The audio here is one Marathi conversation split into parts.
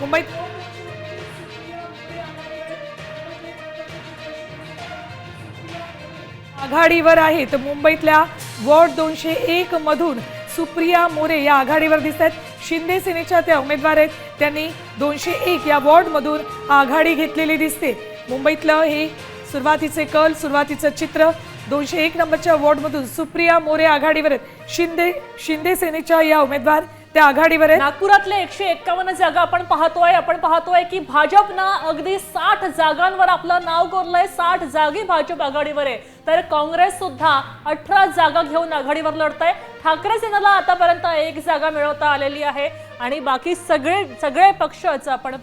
मुंबईत आघाडीवर आहे तर मुंबईतल्या वॉर्ड 201 मधून सुप्रिया मोरे या आघाडीवर दिसत आहेत. शिंदे सेनेच्या त्या उमेदवार आहेत, त्यांनी 201 या वॉर्ड मधून आघाडी घेतलेली दिसते. मुंबईतलं हे सुरुवातीचे कल, सुरुवातीचं चित्र. 201 नंबरच्या वॉर्ड मधून सुप्रिया मोरे आघाडीवर आहेत. शिंदे सेनेच्या या उमेदवार त्या आघाडीवर आहेत. नागपुरातले 151 जागा आपण पाहतोय की भाजपनं अगदी 60 जागांवर आपलं नाव कोरलंय. 60 जागी भाजप आघाडीवर आहे, तर काँग्रेस सुद्धा 18 जागा घेऊन आघाडीवर लढतंय. ठाकरे सेनेला आतापर्यंत 1 जागा मिळवता आलेली आहे आणि बाकी सगळे पक्षच आपण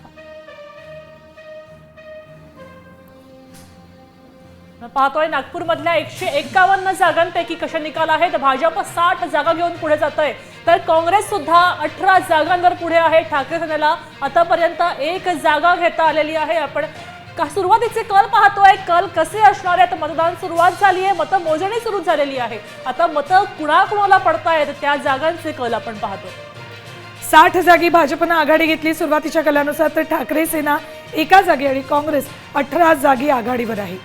पाहतोय. नागपूरमधल्या 151 जागांपैकी कसे निकाल आहेत. भाजप 60 जागा घेऊन पुढे जात आहे, तर काँग्रेस सुद्धा 18 जागांवर पुढे आहे. ठाकरे सेनेला आतापर्यंत 1 जागा घेता आलेली आहे. आपण सुरुवातीचे कल पाहतोय. कल कसे असणार आहेत. मतदान सुरुवात झाली आहे, मतमोजणी सुरू झालेली आहे. आता मतं कुणाकुणाला पडतायत त्या जागांचे कल आपण पाहतोय. 60 जागी भाजपनं आघाडी घेतली सुरुवातीच्या कलानुसार, तर ठाकरे सेना 1 जागी आणि काँग्रेस 18 जागी आघाडीवर आहे.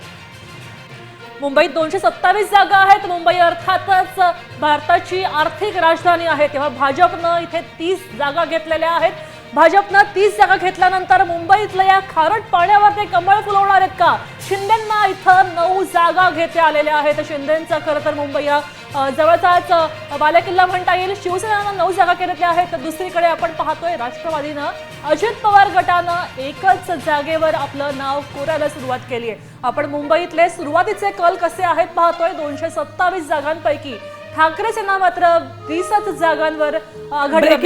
मुंबईत 227 जागा आहेत. मुंबई अर्थातच भारताची आर्थिक राजधानी आहे, तेव्हा भाजपनं इथे 30 जागा घेतलेल्या आहेत. भाजपनं 30 जागा घेतल्यानंतर मुंबईतल्या या खारट पाण्यावर ते कमळ फुलवणार आहेत का? शिंदेंना इथं 9 जागा घेते आलेल्या आहेत. शिंदेंचा खरं तर मुंबई या जवळचाच बालेकिल्ला म्हणता येईल. शिवसेनेनं 9 जागा घेतल्या आहेत, तर दुसरीकडे आपण पाहतोय राष्ट्रवादीनं, अजित पवार गटानं 1च जागेवर आपलं नाव कोरायला सुरुवात केली आहे. आपण मुंबईतले सुरुवातीचे कल कसे आहेत पाहतोय. 227 जागांपैकी ठाकरे सेना मात्र 20च जागांवर आघाडीवर